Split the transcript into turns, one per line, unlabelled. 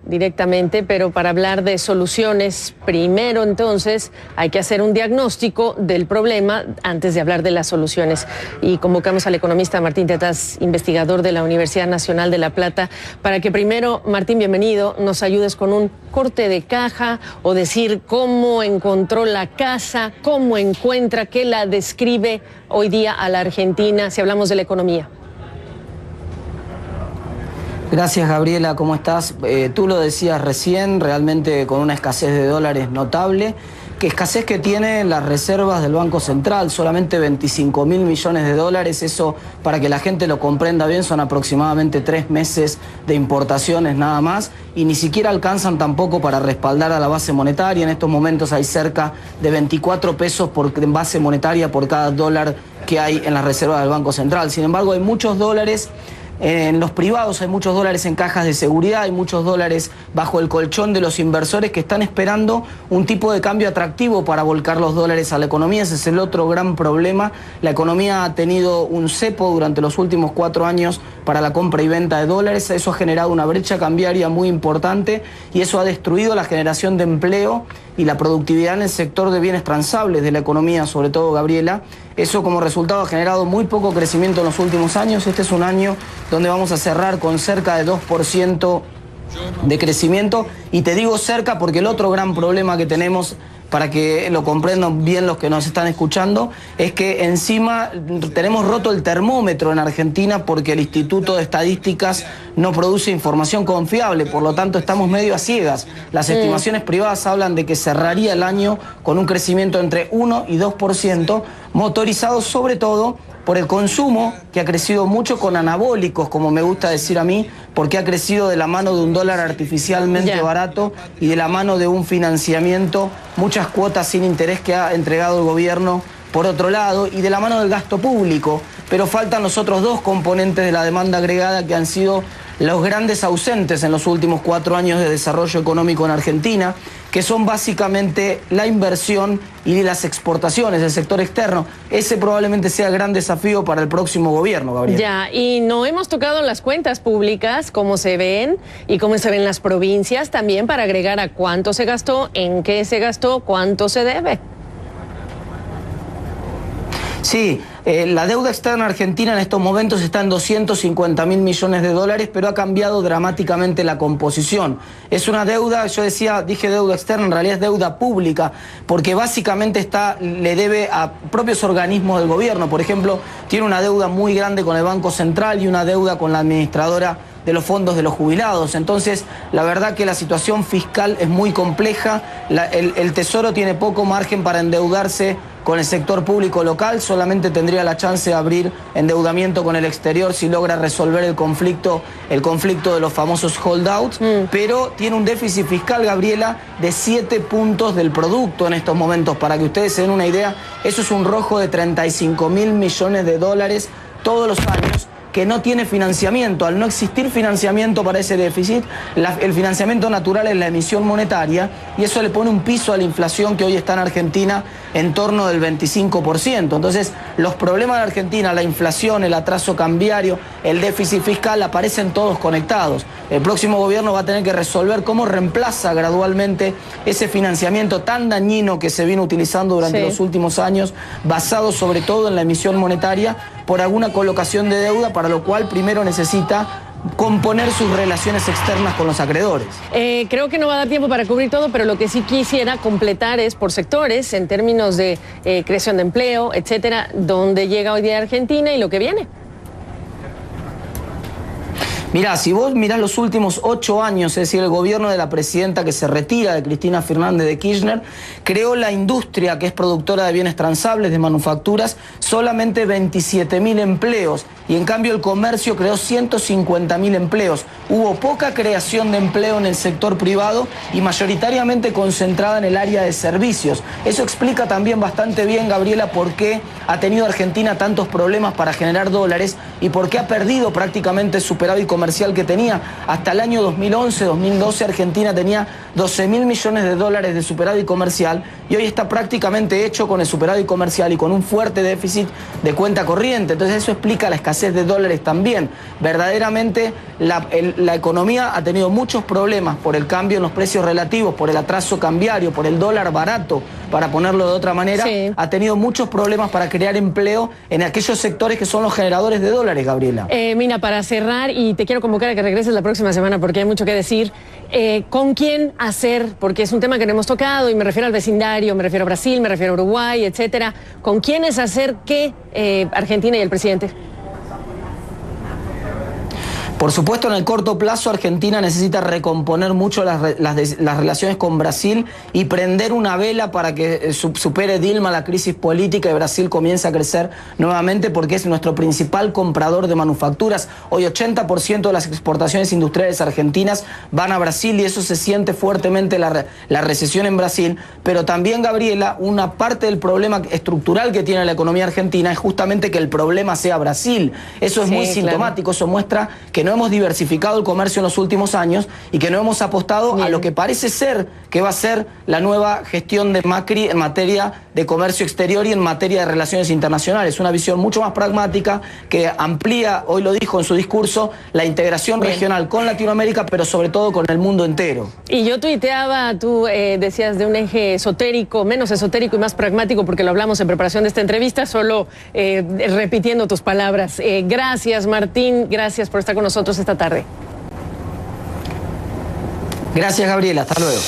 directamente, pero para hablar de soluciones, primero entonces hay que hacer un diagnóstico del problema antes de hablar de las soluciones. Y convocamos al economista Martín Tetaz, investigador de la Universidad Nacional de La Plata, para que primero, Martín, bienvenido, nos ayudes con un corte de caja o decir cómo encontró la casa, cómo encuentra, qué la describe hoy día a la Argentina si hablamos de la economía.
Gracias, Gabriela, ¿cómo estás? Tú lo decías recién, realmente con una escasez de dólares notable, que escasez que tiene las reservas del Banco Central, solamente 25.000 millones de dólares, eso para que la gente lo comprenda bien son aproximadamente 3 meses de importaciones nada más, y ni siquiera alcanzan tampoco para respaldar a la base monetaria. En estos momentos hay cerca de 24 pesos en base monetaria por cada dólar que hay en las reservas del Banco Central. Sin embargo, hay muchos dólares en los privados, hay muchos dólares en cajas de seguridad, hay muchos dólares bajo el colchón de los inversores que están esperando un tipo de cambio atractivo para volcar los dólares a la economía. Ese es el otro gran problema. La economía ha tenido un cepo durante los últimos 4 años para la compra y venta de dólares. Eso ha generado una brecha cambiaria muy importante y eso ha destruido la generación de empleo y la productividad en el sector de bienes transables de la economía, sobre todo, Gabriela. Eso como resultado ha generado muy poco crecimiento en los últimos años. Este es un año donde vamos a cerrar con cerca de 2% de crecimiento. Y te digo cerca porque el otro gran problema que tenemos, para que lo comprendan bien los que nos están escuchando, es que encima tenemos roto el termómetro en Argentina porque el Instituto de Estadísticas no produce información confiable, por lo tanto estamos medio a ciegas. Las estimaciones privadas hablan de que cerraría el año con un crecimiento entre 1 y 2%, motorizado sobre todo por el consumo, que ha crecido mucho con anabólicos, como me gusta decir a mí, porque ha crecido de la mano de un dólar artificialmente barato y de la mano de un financiamiento, muchas cuotas sin interés que ha entregado el gobierno por otro lado, y de la mano del gasto público. Pero faltan los otros dos componentes de la demanda agregada que han sido los grandes ausentes en los últimos 4 años de desarrollo económico en Argentina, que son básicamente la inversión y las exportaciones del sector externo. Ese probablemente sea el gran desafío para el próximo gobierno, Gabriel.
Ya, y no hemos tocado las cuentas públicas, cómo se ven y cómo se ven las provincias, también para agregar a cuánto se gastó, en qué se gastó, cuánto se debe.
Sí, la deuda externa argentina en estos momentos está en 250.000 millones de dólares, pero ha cambiado dramáticamente la composición. Es una deuda, dije deuda externa, en realidad es deuda pública, porque básicamente le debe a propios organismos del gobierno. Por ejemplo, tiene una deuda muy grande con el Banco Central y una deuda con la administradora de los fondos de los jubilados. Entonces, la verdad que la situación fiscal es muy compleja. El Tesoro tiene poco margen para endeudarse con el sector público local, solamente tendría la chance de abrir endeudamiento con el exterior si logra resolver el conflicto de los famosos holdouts, pero tiene un déficit fiscal, Gabriela, de 7 puntos del producto en estos momentos. Para que ustedes se den una idea, eso es un rojo de 35.000 millones de dólares todos los años, que no tiene financiamiento. Al no existir financiamiento para ese déficit, el financiamiento natural es la emisión monetaria, y eso le pone un piso a la inflación que hoy está en Argentina en torno del 25%. Entonces, los problemas de Argentina, la inflación, el atraso cambiario, el déficit fiscal, aparecen todos conectados. El próximo gobierno va a tener que resolver cómo reemplaza gradualmente ese financiamiento tan dañino que se vino utilizando durante los últimos años, basado sobre todo en la emisión monetaria, por alguna colocación de deuda, para lo cual primero necesita componer sus relaciones externas con los acreedores.
Creo que no va a dar tiempo para cubrir todo, pero lo que sí quisiera completar es por sectores, en términos de creación de empleo, etcétera, dónde llega hoy día Argentina y lo que viene.
Mirá, si vos mirás los últimos 8 años, es decir, el gobierno de la presidenta que se retira, de Cristina Fernández de Kirchner, creó la industria que es productora de bienes transables, de manufacturas, solamente 27.000 empleos. Y en cambio el comercio creó 150.000 empleos. Hubo poca creación de empleo en el sector privado y mayoritariamente concentrada en el área de servicios. Eso explica también bastante bien, Gabriela, por qué ha tenido Argentina tantos problemas para generar dólares y por qué ha perdido prácticamente superávit comercial comercial que tenía. Hasta el año 2011, 2012, Argentina tenía 12.000 millones de dólares de superávit comercial y hoy está prácticamente hecho con el superávit comercial y con un fuerte déficit de cuenta corriente. Entonces eso explica la escasez de dólares también. Verdaderamente la economía ha tenido muchos problemas por el cambio en los precios relativos, por el atraso cambiario, por el dólar barato, para ponerlo de otra manera. Sí. Ha tenido muchos problemas para crear empleo en aquellos sectores que son los generadores de dólares, Gabriela.
Mira, para cerrar, y te quiero convocar a que regreses la próxima semana porque hay mucho que decir, ¿con quién hacer? Porque es un tema que no hemos tocado y me refiero al vecindario, me refiero a Brasil, me refiero a Uruguay, etcétera. ¿Con quiénes hacer qué, Argentina y el presidente?
Por supuesto, en el corto plazo, Argentina necesita recomponer mucho las relaciones con Brasil y prender una vela para que supere Dilma la crisis política y Brasil comience a crecer nuevamente, porque es nuestro principal comprador de manufacturas. Hoy 80% de las exportaciones industriales argentinas van a Brasil y eso se siente fuertemente la recesión en Brasil. Pero también, Gabriela, una parte del problema estructural que tiene la economía argentina es justamente que el problema sea Brasil. Eso es muy sintomático, eso muestra que no hemos diversificado el comercio en los últimos años y que no hemos apostado a lo que parece ser que va a ser la nueva gestión de Macri en materia de comercio exterior y en materia de relaciones internacionales. Una visión mucho más pragmática que amplía, hoy lo dijo en su discurso, la integración regional con Latinoamérica, pero sobre todo con el mundo entero.
Y yo tuiteaba, tú decías de un eje esotérico, menos esotérico y más pragmático, porque lo hablamos en preparación de esta entrevista, solo repitiendo tus palabras. Gracias, Martín, gracias por estar con nosotros esta tarde.
Gracias, Gabriela, hasta luego.